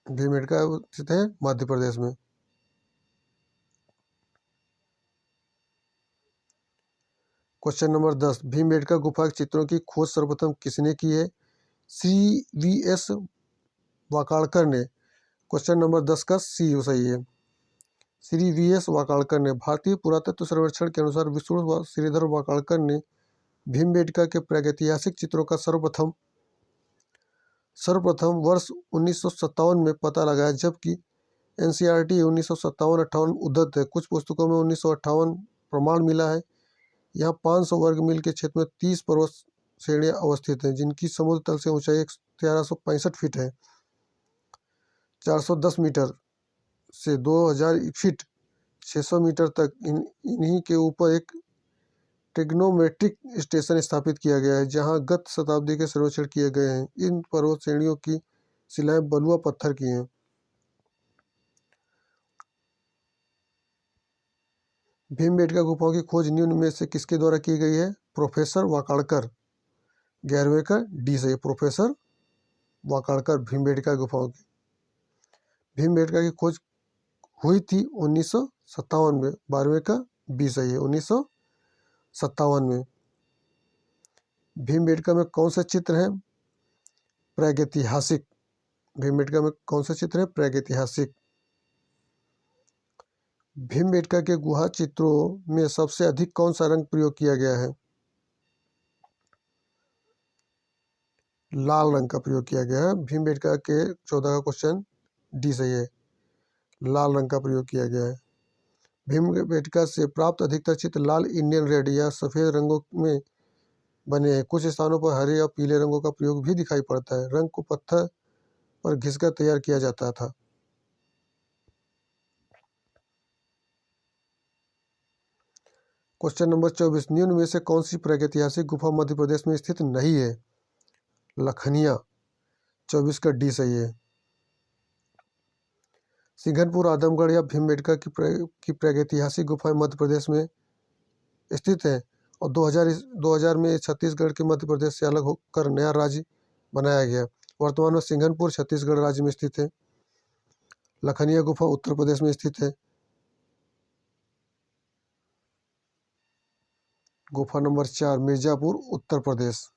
भीमबेटका अवस्थित है मध्य प्रदेश में। क्वेश्चन नंबर 10, भीमबेटका गुफा के चित्रों की खोज सर्वप्रथम किसने की है? CVS वाकाड़कर ने। क्वेश्चन नंबर 10 का सी सही है। श्री VS वाकाड़कर ने। भारतीय पुरातत्व सर्वेक्षण के अनुसार विष्णु श्रीधर वाकाड़कर ने भीमबेटका के प्रागैतिहासिक चित्रों का सर्वप्रथम वर्ष 1957 में पता लगाया, जबकि NCERT 1957-58 उद्धृत है। कुछ पुस्तकों में 1958 प्रमाण मिला है। यहाँ 500 वर्ग मील के क्षेत्र में 30 पर्वत श्रेणियां अवस्थित हैं, जिनकी समुद्र तल से ऊंचाई 1365 फीट है। 410 मीटर से 2000 फीट 600 मीटर तक इन्हीं के ऊपर एक ट्रिग्नोमेट्रिक स्टेशन स्थापित किया गया है, जहां गत शताब्दी के सर्वेक्षण किए गए हैं। इन पर्वत श्रेणियों की शिलाएं बलुआ पत्थर की हैं। भीमबेटका गुफाओं की खोज निम्न में से किसके द्वारा की गई है? प्रोफेसर वाकाड़कर। 11वें का डी सही, प्रोफेसर वाकाड़कर। भीमबेटका गुफाओं की भीमबेटका की खोज हुई थी 1957 में। 12वें का बी सही है, 1957 में। भीमबेटका में कौन से चित्र हैं? प्रागैतिहासिक। भीमबेटका में कौन से चित्र हैं? प्रागैतिहासिक। भीमबेटका के गुहा चित्रों में सबसे अधिक कौन सा रंग प्रयोग किया गया है? लाल रंग का प्रयोग किया गया है। भीमबेटका के 14 का क्वेश्चन डी सही है, लाल रंग का प्रयोग किया गया है। भीमबेटका से प्राप्त अधिकतर चित्र लाल, इंडियन रेड या सफेद रंगों में बने हैं। कुछ स्थानों पर हरे और पीले रंगों का प्रयोग भी दिखाई पड़ता है। रंग को पत्थर पर घिसकर तैयार किया जाता था। क्वेश्चन नंबर 24, निम्न में से कौन सी प्रागैतिहासिक गुफा मध्य प्रदेश में स्थित नहीं है? लखनिया। 24 का डी सही है। सिंघनपुर, आदमगढ़ या भीमबेटका की प्रागैतिहासिक गुफाएं मध्य प्रदेश में स्थित है और 2000 में छत्तीसगढ़ के मध्य प्रदेश से अलग होकर नया राज्य बनाया गया। वर्तमान में सिंघनपुर छत्तीसगढ़ राज्य में स्थित है। लखनिया गुफा उत्तर प्रदेश में स्थित है। गुफा नंबर 4, मिर्जापुर, उत्तर प्रदेश।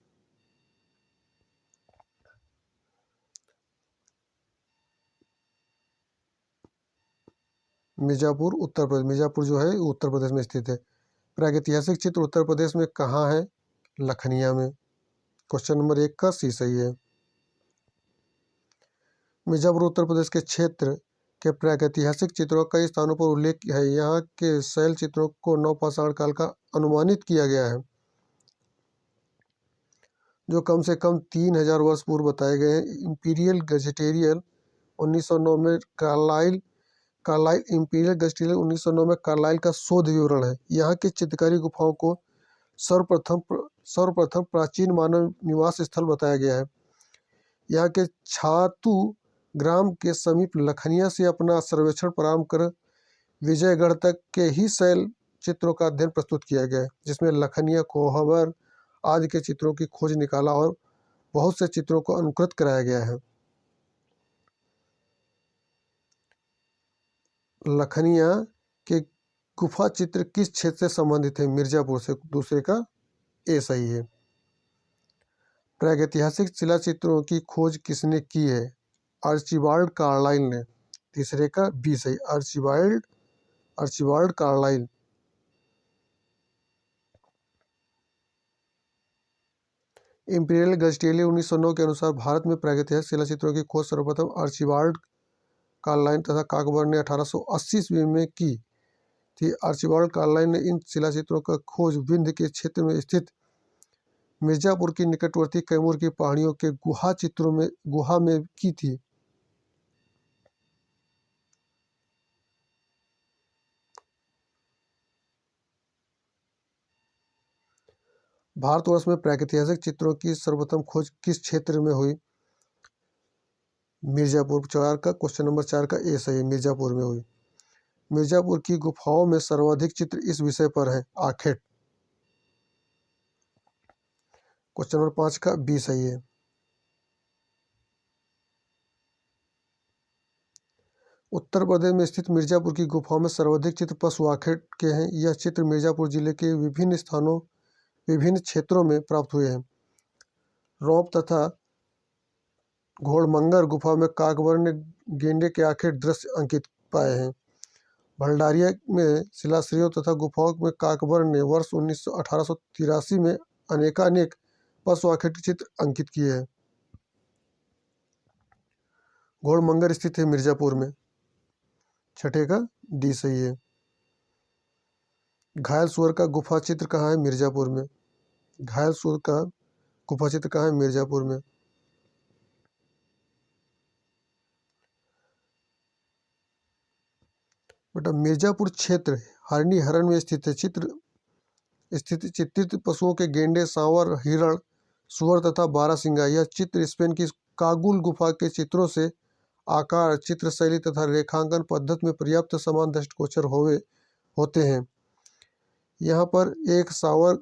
मिर्जापुर, उत्तर प्रदेश। मिर्जापुर जो है उत्तर प्रदेश में स्थित है। प्रागैतिहासिक चित्र उत्तर प्रदेश में कहाँ है? लखनिया में। क्वेश्चन नंबर 1 का सी सही है। मिर्जापुर उत्तर प्रदेश के क्षेत्र के प्रागैतिहासिक चित्रों का कई स्थानों पर उल्लेख है। यहाँ के शैल चित्रों को नवपाषाण काल का अनुमानित किया गया है, जो कम से कम 3000 वर्ष पूर्व बताए गए हैं। इंपीरियल गजेटियल 1909 में कार्लाइल इंपीरियल गजेटियल 1909 में कार्लाइल का शोध विवरण है। यहाँ की चित्रकारी गुफाओं को सर्वप्रथम सर्वप्रथम प्राचीन मानव निवास स्थल बताया गया है। यहाँ के छातू ग्राम के समीप लखनिया से अपना सर्वेक्षण प्रारंभ कर विजयगढ़ तक के ही शैल चित्रों का अध्ययन प्रस्तुत किया गया है, जिसमें लखनिया कोहबर आदि के चित्रों की खोज निकाला और बहुत से चित्रों को अनुकृत कराया गया है। लखनिया के गुफा चित्र किस क्षेत्र से संबंधित है? मिर्जापुर से। दूसरे का ए सही है। प्रागैतिहासिक शिला चित्रों की खोज किसने की है? आर्चिबाल्ड कार्लाइल ने। तीसरे का बी सही, आर्चिबाल्ड कार्लाइल। इंपीरियल गजटेली 1909 के अनुसार भारत में प्रागैतिहासिक शिला चित्रों की खोज सर्वप्रथम आर्चिबाल्ड कार्लाइन तथा काकबर ने 1880 ईस्वी में की थी। आर्चिबाल्ड कार्लाइन ने इन शिलाचित्रों का खोज विंध्य के क्षेत्र में स्थित मिर्जापुर की निकटवर्ती कैमूर की पहाड़ियों के गुहा में की थी। भारतवर्ष में प्रागैतिहासिक चित्रों की सर्वप्रथम खोज किस क्षेत्र में हुई? मिर्जापुर। क्वेश्चन नंबर 4 का ए सही, मिर्जापुर में हुई। मिर्जापुर की गुफाओं में सर्वाधिक चित्र इस विषय पर है, आखेट। क्वेश्चन नंबर 5 का बी सही है। उत्तर प्रदेश में स्थित मिर्जापुर की गुफाओं में सर्वाधिक चित्र पशु आखेट के हैं। यह चित्र मिर्जापुर जिले के विभिन्न क्षेत्रों में प्राप्त हुए हैं। रौप तथा घोड़मंगर गुफा में काकबर ने गेंडे के आखेट दृश्य अंकित पाए हैं। भंडारिया में शिलाश्रयों तथा गुफाओं में काकबर ने वर्ष 1883 में अनेकानेक पशु आखेट चित्र अंकित किए हैं। घोड़मंगर स्थित है मिर्जापुर में। छठे का डी सही है। घायल सुअर का गुफा चित्र कहाँ है? मिर्जापुर में। घायल सुअर का गुफा चित्र कहाँ है? मिर्जापुर में। बेटा मिर्जापुर क्षेत्र हरनी हरण में स्थित है। चित्रित पशुओं के गेंडे, सांवर, हिरण, सुअर तथा बारहसिंगा। यह चित्र स्पेन की कागुल गुफा के चित्रों से आकार, चित्रशैली तथा रेखांकन पद्धति में पर्याप्त समान दृष्टिगोचर होते हैं। यहाँ पर एक सांवर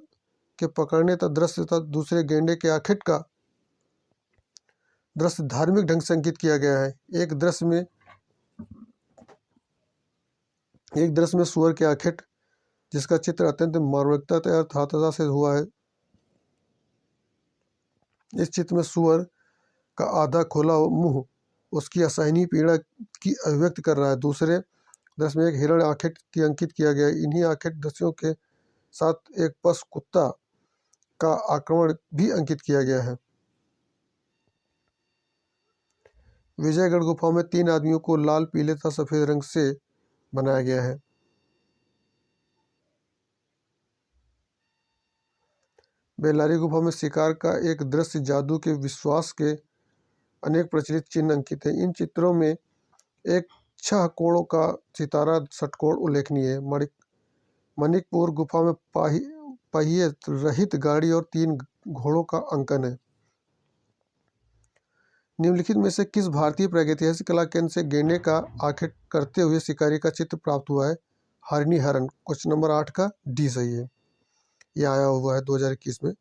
के पकड़ने का दृश्य तथा दूसरे गेंडे के आखेट का दृश्य धार्मिक ढंग से अंकित किया गया है। एक दृश्य में सुअर के आखेट जिसका चित्र अत्यंत मार्मिकता और यथार्थता से हुआ है। इस चित्र में सुअर का आधा खोला मुंह उसकी असहनीय पीड़ा की अभिव्यक्त कर रहा है। दूसरे दृश्य में एक हिरण आखेट की अंकित किया गया है। इन्हीं आखेट दृश्यों के साथ एक पशु कुत्ता का आक्रमण भी अंकित किया गया है। विजयगढ़ गुफा में 3 आदमियों को लाल, पीले तथा सफेद रंग से बनाया गया है। बेल्लारी गुफा में शिकार का एक दृश्य जादू के विश्वास के अनेक प्रचलित चिन्ह अंकित हैं। इन चित्रों में एक 6 कोणों का सितारा षटकोण उल्लेखनीय है। मणिकपुर गुफा में पहिए रहित गाड़ी और 3 घोड़ों का अंकन है। निम्नलिखित में से किस भारतीय प्रागैतिहासिक कला केंद्र से गेंडे का आखेट करते हुए शिकारी का चित्र प्राप्त हुआ है? हरनी हरण। क्वेश्चन नंबर 8 का डी सही है। यह आया हुआ है 2021 में।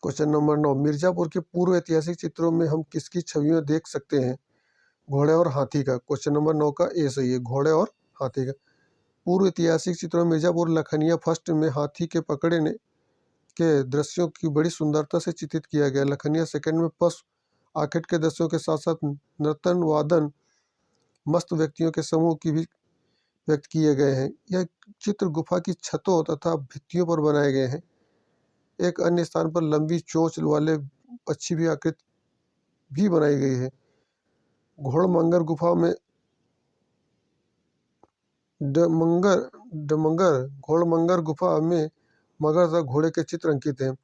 क्वेश्चन नंबर 9, मिर्जापुर के पूर्व ऐतिहासिक चित्रों में हम किसकी छवियां देख सकते हैं? घोड़े और हाथी का। क्वेश्चन नंबर 9 का ए सही है, घोड़े और हाथी का। पूर्व ऐतिहासिक चित्रों में मिर्जापुर लखनिया फर्स्ट में हाथी के पकड़ने के दृश्यों की बड़ी सुंदरता से चित्रित किया गया। लखनिया सेकंड में पशु आखेट के दृश्यों के साथ साथ नर्तन, वादन, मस्त व्यक्तियों के समूह की भी व्यक्त किए गए हैं। यह चित्र गुफा की छतों तथा भित्तियों पर बनाए गए हैं। एक अन्य स्थान पर लंबी चोंच वाले पक्षी भी आकृति भी बनाई गई है। घोड़मंगर गुफा में घोड़मंगर गुफा में मगर तथा घोड़े के चित्र अंकित हैं।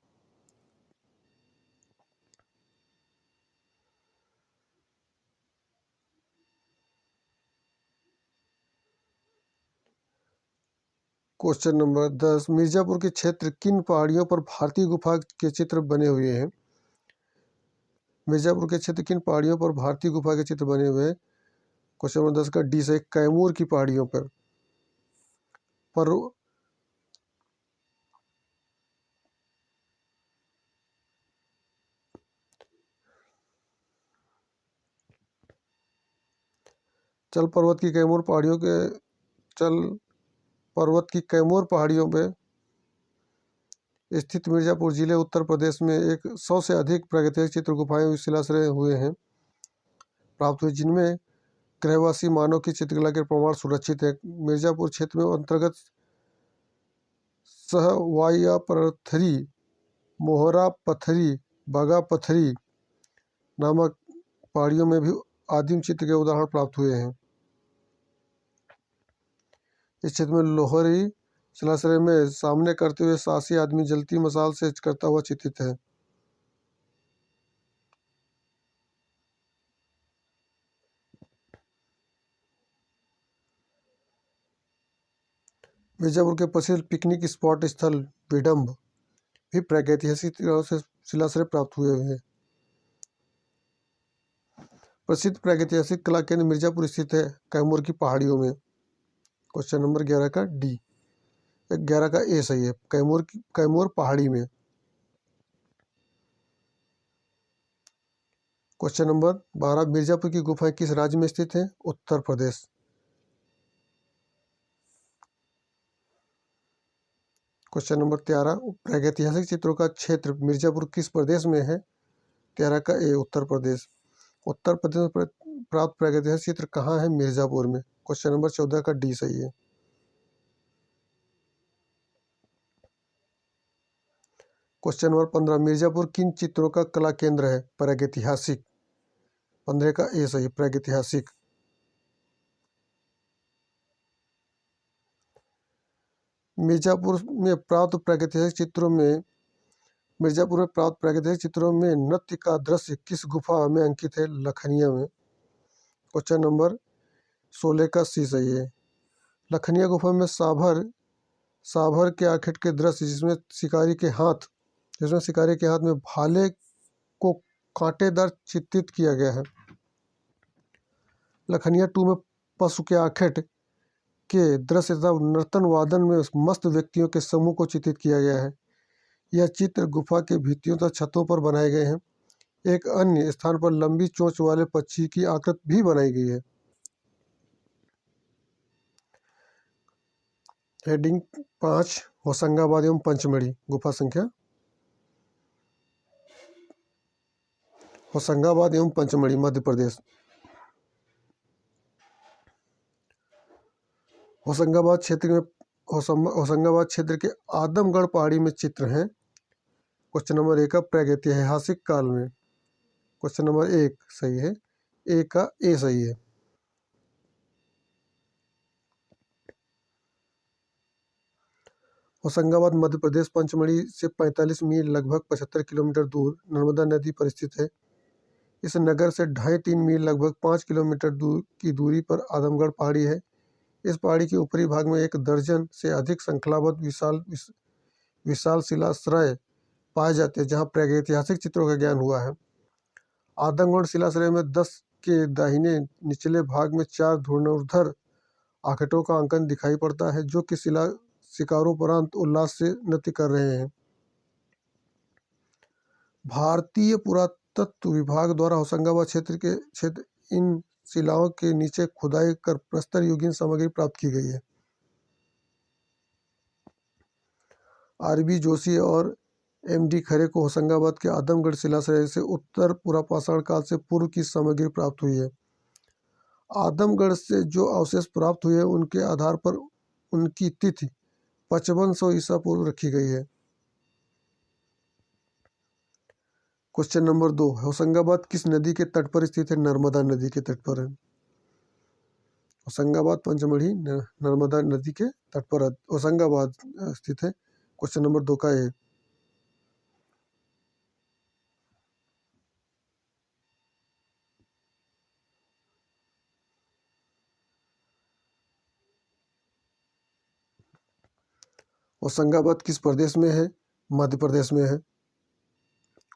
क्वेश्चन नंबर 10, मिर्जापुर के क्षेत्र किन पहाड़ियों पर भारतीय गुफा के चित्र बने हुए हैं? मिर्जापुर के क्षेत्र किन पहाड़ियों पर भारतीय गुफा के चित्र बने हुए हैं? क्वेश्चन नंबर 10 का डी सही, कैमूर की पहाड़ियों पर चल पर्वत की कैमूर पहाड़ियों के चल पर्वत की कैमूर पहाड़ियों में स्थित मिर्जापुर जिले उत्तर प्रदेश में एक 100 से अधिक प्रागैतिहासिक चित्र गुफाएं शिलाश्रय हुए हैं प्राप्त हुए, जिनमें ग्रहवासी मानव की चित्रकला के प्रमाण सुरक्षित है। मिर्जापुर क्षेत्र में अंतर्गत सहवाया पथरी, मोहरा पथरी, बागा पथरी नामक पहाड़ियों में भी आदिम चित्र के उदाहरण प्राप्त हुए हैं। इस क्षेत्र में लोहरी शिलाश्रय में सामने करते हुए साहसी आदमी जलती मशाल से करता हुआ चित्रित है। मिर्जापुर के प्रसिद्ध पिकनिक स्पॉट स्थल विडम्ब भी प्रागैतिहासिक से शिलाश्रय प्राप्त हुए हैं। प्रसिद्ध प्रागैतिहासिक कला केंद्र मिर्जापुर स्थित है कैमूर की पहाड़ियों में। क्वेश्चन नंबर 11 का डी, 11 का ए सही है, कैमूर पहाड़ी में। क्वेश्चन नंबर 12, मिर्जापुर की गुफाएं किस राज्य में स्थित हैं? उत्तर प्रदेश। क्वेश्चन नंबर 13, प्रागैतिहासिक चित्रों का क्षेत्र मिर्जापुर किस प्रदेश में है? 13 का ए, उत्तर प्रदेश। उत्तर प्रदेश में प्राप्त प्रागैतिहासिक चित्र कहाँ है? मिर्जापुर में। क्वेश्चन नंबर 14 का डी सही है। क्वेश्चन नंबर 15, मिर्जापुर किन चित्रों का कला केंद्र है? प्रागैतिहासिक। 15 का ए सही, प्रागैतिहासिक। मिर्जापुर में प्राप्त प्रागैतिहासिक चित्रों में मिर्जापुर में प्राप्त प्रागैतिहासिक चित्रों में नृत्य का दृश्य किस गुफा में अंकित है? लखनिया में। क्वेश्चन नंबर 16 का सी सही है। लखनिया गुफा में साभर के आखेट के दृश्य जिसमें शिकारी के हाथ में भाले को कांटेदार चित्रित किया गया है। लखनिया 2 में पशु के आखेट के दृश्य तथा नर्तन वादन में मस्त व्यक्तियों के समूह को चित्रित किया गया है। यह चित्र गुफा के भित्तियों तथा छतों पर बनाए गए हैं। एक अन्य स्थान पर लंबी चोंच वाले पक्षी की आकृति भी बनाई गई है। हेडिंग 5, होशंगाबाद एवं पंचमढ़ी गुफा संख्या। होशंगाबाद एवं पंचमढ़ी मध्य प्रदेश। होशंगाबाद क्षेत्र के आदमगढ़ पहाड़ी में चित्र हैं। क्वेश्चन नंबर 1 का प्रागैतिहासिक काल में। क्वेश्चन नंबर 1 सही है, ए का ए सही है। होशंगाबाद मध्य प्रदेश पंचमढ़ी से 45 मील लगभग 75 किलोमीटर दूर नर्मदा नदी पर स्थित है। इस नगर से 2.5-3 मील लगभग 5 किलोमीटर दूर की दूरी पर आदमगढ़ पहाड़ी है। इस पहाड़ी के ऊपरी भाग में 1 दर्जन से अधिक श्रृंखलाबद्ध विशाल शिलाश्रय पाए जाते हैं, जहाँ प्रागैतिहासिक चित्रों का ज्ञान हुआ है। आदमगढ़ शिलाश्रय में 10 के दाहिने निचले भाग में 4 धनुर्धर आखेटों का अंकन दिखाई पड़ता है, जो कि शिकारोपरांत उल्लास से नृत्य कर रहे हैं। भारतीय पुरातत्व विभाग द्वारा होशंगाबाद क्षेत्र इन शिलाओं के नीचे खुदाई कर प्रस्तर युगीन सामग्री प्राप्त की गई है। आरबी जोशी और एमडी खरे को होशंगाबाद के आदमगढ़ शिलाश्रय से उत्तर पुरापाषाण काल से पूर्व की सामग्री प्राप्त हुई है। आदमगढ़ से जो अवशेष प्राप्त हुए उनके आधार पर उनकी तिथि 5500 ईसा पूर्व रखी गई है। क्वेश्चन नंबर 2, होशंगाबाद किस नदी के तट पर स्थित है? नर्मदा नदी के तट पर है। होशंगाबाद पंचमढ़ी नर्मदा नदी के तट पर होशंगाबाद स्थित है। क्वेश्चन नंबर 2 का है। होशंगाबाद किस प्रदेश में है? मध्य प्रदेश में है।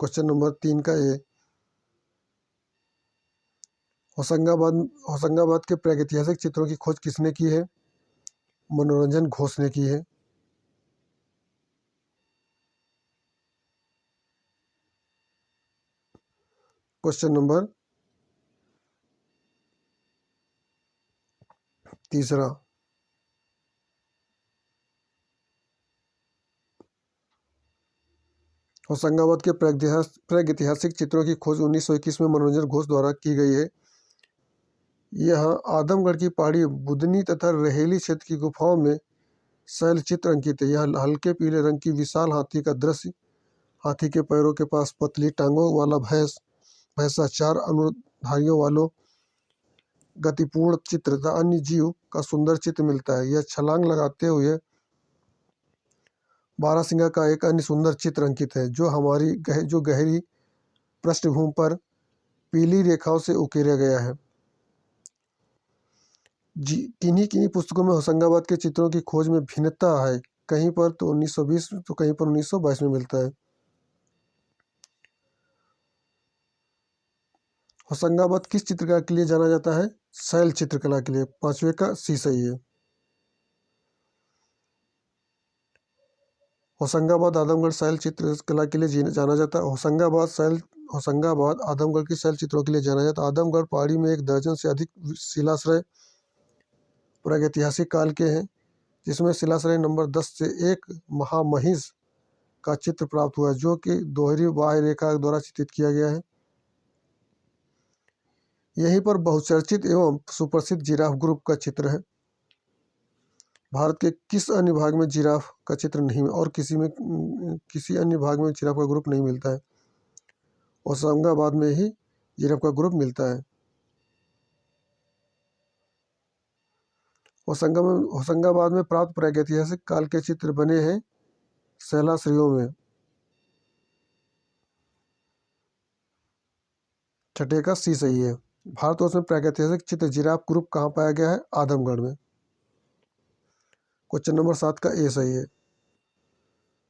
क्वेश्चन नंबर 3 का ए। होशंगाबाद के प्रागैतिहासिक चित्रों की खोज किसने की है? मनोरंजन घोष ने की है। Question number 3। होशंगाबाद के प्रागैतिहासिक चित्रों की खोज 1921 में मनोरंजन घोष द्वारा की गई है। यह आदमगढ़ की पहाड़ी बुदनी तथा रहेली क्षेत्र की गुफाओं में शैल चित्र अंकित है। यह हल्के पीले रंग की विशाल हाथी का दृश्य, हाथी के पैरों के पास पतली टांगों वाला भैंसा, 4 अनुधारियों वालों गतिपूर्ण चित्र तथा अन्य जीव का सुंदर चित्र मिलता है। यह छलांग लगाते हुए बारहसिंगा का एक अन्य सुंदर चित्र अंकित है, जो गहरी पृष्ठभूमि पर पीली रेखाओं से उकेरा गया है। किन्हीं किन्हीं पुस्तकों में होशंगाबाद के चित्रों की खोज में भिन्नता है। कहीं पर तो 1920 तो कहीं पर 1922 में मिलता है। होशंगाबाद किस चित्रकला के लिए जाना जाता है? शैल चित्रकला के लिए। 5वें का सी सही है। होशंगाबाद आदमगढ़ शैल चित्रकला के लिए जाना जाता है। होशंगाबाद आदमगढ़ की शैल चित्रों के लिए जाना जाता है। आदमगढ़ पहाड़ी में 1 दर्जन से अधिक शिलाश्रय प्रागैतिहासिक काल के हैं, जिसमें शिलाश्रय नंबर 10 से एक महामहिष का चित्र प्राप्त हुआ है, जो कि दोहरी बाह्य रेखा द्वारा चित्रित किया गया है। यहीं पर बहुचर्चित एवं सुप्रसिद्ध जिराफ ग्रुप का चित्र है। भारत के किस अन्य भाग में जिराफ का चित्र नहीं और किसी अन्य भाग में जिराफ का ग्रुप नहीं मिलता है? होशंगाबाद में ही जिराफ का ग्रुप मिलता है। होशंगाबाद में प्राप्त प्रागैतिहासिक काल के चित्र बने हैं शैलाश्रयों में। 6 का सी सही है। भारतवर्ष में प्रागैतिहासिक चित्र जिराफ ग्रुप कहाँ पाया गया है? आदमगढ़ में। क्वेश्चन नंबर 7 का ए सही है।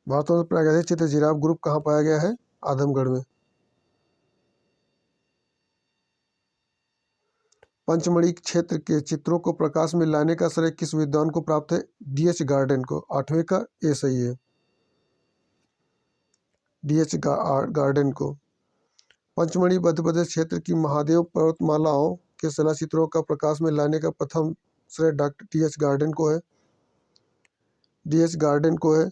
भारतवर्ष में प्रागैतिहासिक चित्र जिराफ ग्रुप कहाँ पाया गया है? आदमगढ़ में। पंचमढ़ी क्षेत्र के चित्रों को प्रकाश में लाने का श्रेय किस विद्वान को प्राप्त है? डीएच गार्डन को। 8वें का ए सही है। डीएच गार्डन को। पंचमढ़ी मध्य प्रदेश क्षेत्र की महादेव पर्वतमालाओं के शिलाचित्रों का प्रकाश में लाने का प्रथम श्रेय डॉक्टर डीएच गार्डन को है। डीएच गार्डन को है,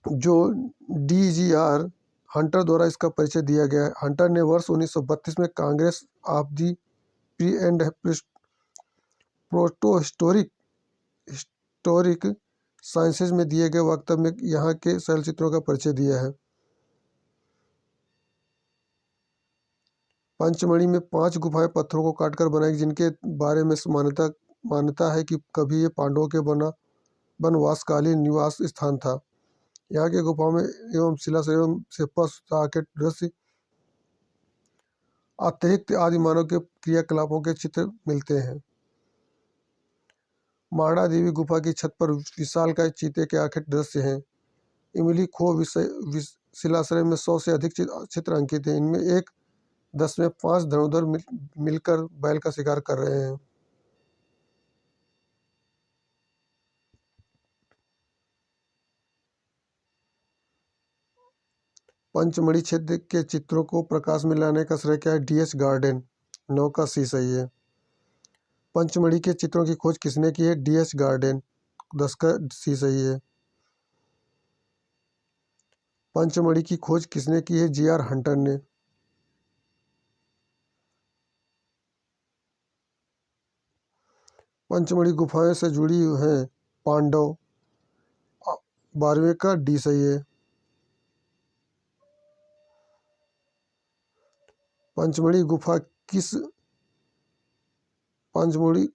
जो डीजीआर हंटर द्वारा इसका परिचय दिया गया है। हंटर ने वर्ष 1932 में Congress of the pre and protohistoric sciences में दिए गए वक्तव्य में यहाँ के शैलचित्रों का परिचय दिया है। पंचमढ़ी में 5 गुफाएं पत्थरों को काटकर बनाई, जिनके बारे में मान्यता है कि कभी ये पांडवों के वनवासकालीन निवास स्थान था। यहाँ के गुफाओं में एवं शिलाश्रयों से पशु के दृश्य अतिरिक्त आदि मानव के क्रियाकलापों के चित्र मिलते हैं। माड़ा देवी गुफा की छत पर विशालकाय चीते के आखिर दृश्य हैं। इमली खो शिलाश्रय में 100 से अधिक चित्र अंकित हैं। इनमें एक 10 में 5 धनुर्धर मिलकर बैल का शिकार कर रहे हैं। पंचमढ़ी क्षेत्र के चित्रों को प्रकाश में लाने का श्रेय क्या है? DH garden. 9 का सी सही है। पंचमढ़ी के चित्रों की खोज किसने की है? DH garden. 10 का सी सही है। पंचमढ़ी की खोज किसने की है? जीआर हंटर ने। पंचमढ़ी गुफाएं से जुड़ी हैं पांडव। 12वें का डी सही है। पंचमढ़ी गुफा किस पंचमढ़ी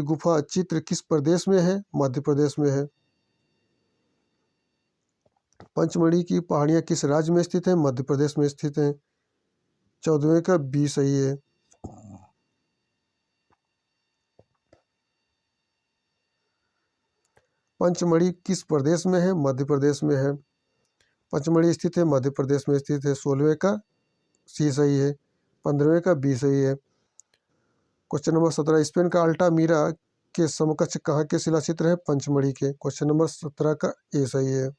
गुफा चित्र किस प्रदेश में है? मध्य प्रदेश में है। पंचमढ़ी की पहाड़ियाँ किस राज्य में स्थित हैं? मध्य प्रदेश में स्थित हैं। 14वें का बी सही है। पंचमढ़ी किस प्रदेश में है? मध्य प्रदेश में है। पंचमढ़ी स्थित है मध्य प्रदेश में स्थित है। 16वें का सी सही है, 15वें का बी सही है। क्वेश्चन नंबर 17, स्पेन का अल्टामीरा के समकक्ष कहाँ के शिलाचित्र है? पंचमढ़ी के। क्वेश्चन नंबर 17 का ए सही है।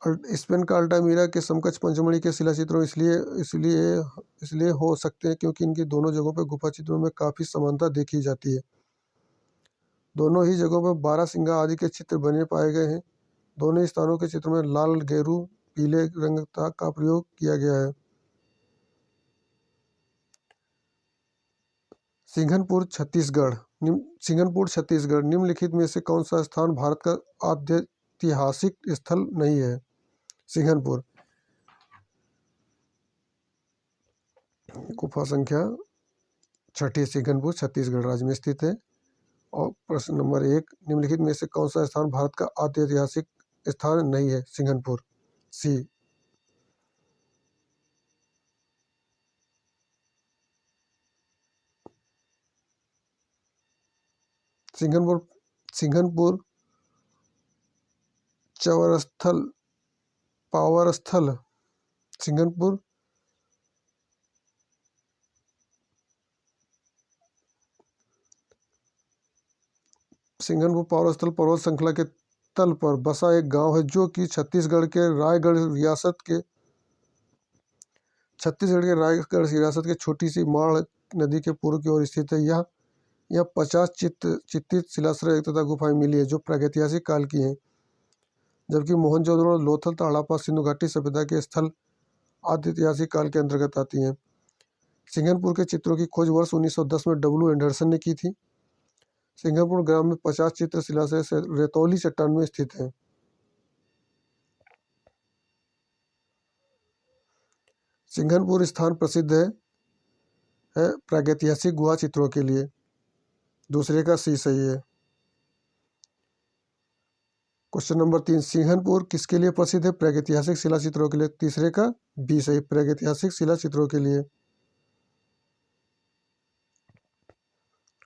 स्पेन का अल्टामीरा के समकक्ष पंचमढ़ी के शिलाचित्रों इसलिए इसलिए इसलिए हो सकते हैं क्योंकि इनकी दोनों जगहों पर गुफा चित्रों में काफी समानता देखी जाती है। दोनों ही जगहों पर बारहसिंगा आदि के चित्र बने पाए गए हैं। दोनों ही स्थानों के चित्रों में लाल, गेरू, पीले रंग का प्रयोग किया गया है। सिंघनपुर छत्तीसगढ़ निम्नलिखित में से कौन सा स्थान भारत का ऐतिहासिक स्थल नहीं है? सिंघनपुर। गुफा संख्या 6 सिंघनपुर छत्तीसगढ़ राज्य में स्थित है। और प्रश्न नंबर 1, निम्नलिखित में से कौन सा स्थान भारत का ऐतिहासिक स्थान नहीं है? सिंघनपुर। सी। सिंघनपुर चौरस्थल पावर स्थल सिंघनपुर पावर स्थल पर्वत श्रृंखला के तल पर बसा एक गांव है जो कि छत्तीसगढ़ के रायगढ़ रियासत के छोटी सी माड़ नदी के पूर्व की ओर स्थित है। यह 50 चित्रित शिलाश्रय तथा गुफाएं मिली है जो प्रागैतिहासिक काल की हैं, जबकि मोहनजोदड़ो, लोथल, हड़प्पा, सिंधु घाटी सभ्यता के स्थल आदिऐतिहासिक काल के अंतर्गत आती हैं। सिंघनपुर के चित्रों की खोज वर्ष 1910 में डब्ल्यू एंडरसन ने की थी। सिंघनपुर ग्राम में 50 चित्र शिलाश्रय से रेतौली चट्टान में स्थित है। सिंघनपुर स्थान प्रसिद्ध है प्रागैतिहासिक गुहा चित्रों के लिए। दूसरे का सी सही है। क्वेश्चन नंबर 3, सिंघनपुर किसके लिए प्रसिद्ध है? प्रागैतिहासिक शिला चित्रों के लिए। तीसरे का बी सही, प्रागैतिहासिक शिला चित्रों के लिए।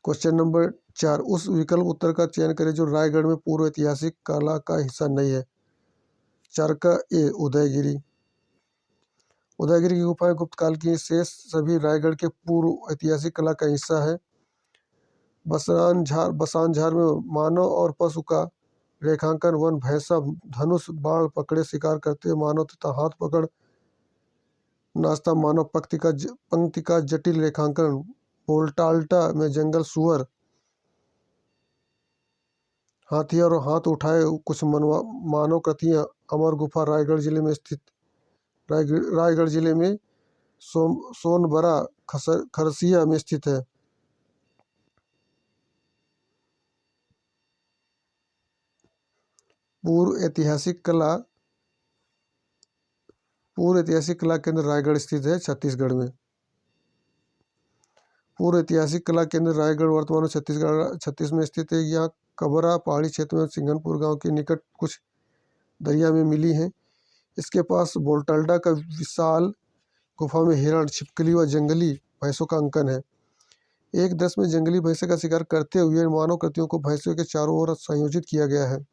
क्वेश्चन नंबर 4, उस विकल्प उत्तर का चयन करें जो रायगढ़ में पूर्व ऐतिहासिक कला का हिस्सा नहीं है। 4 का ए, उदयगिरी। उदयगिरी की गुफाएं गुप्त काल की शेष सभी रायगढ़ के पूर्व ऐतिहासिक कला का हिस्सा है। बसानझार में मानव और पशु का रेखांकन, वन, भैंसा धनुष बाण पकड़े शिकार करते हुए मानव तथा हाथ पकड़ नाचता मानव पंक्ति का जटिल रेखांकन, वोल्टाल्टा में जंगल सुअर, हाथी और हाथ उठाए कुछ मानव कृतियां। अमर गुफा रायगढ़ जिले में सोनबरा खरसिया में स्थित है। पूर्व ऐतिहासिक कला केंद्र रायगढ़ स्थित है छत्तीसगढ़ में। पूर्व ऐतिहासिक कला केंद्र रायगढ़ वर्तमान में छत्तीस में स्थित है। यहाँ कबरा पहाड़ी क्षेत्र में सिंघनपुर गांव के निकट कुछ दरिया में मिली है। इसके पास बोल्टाल्डा का विशाल गुफा में हिरण, छिपकली व जंगली भैंसों का अंकन है। एक दस में जंगली भैंसे का शिकार करते हुए मानव कृतियों को भैंसों के चारों ओर संयोजित किया गया है।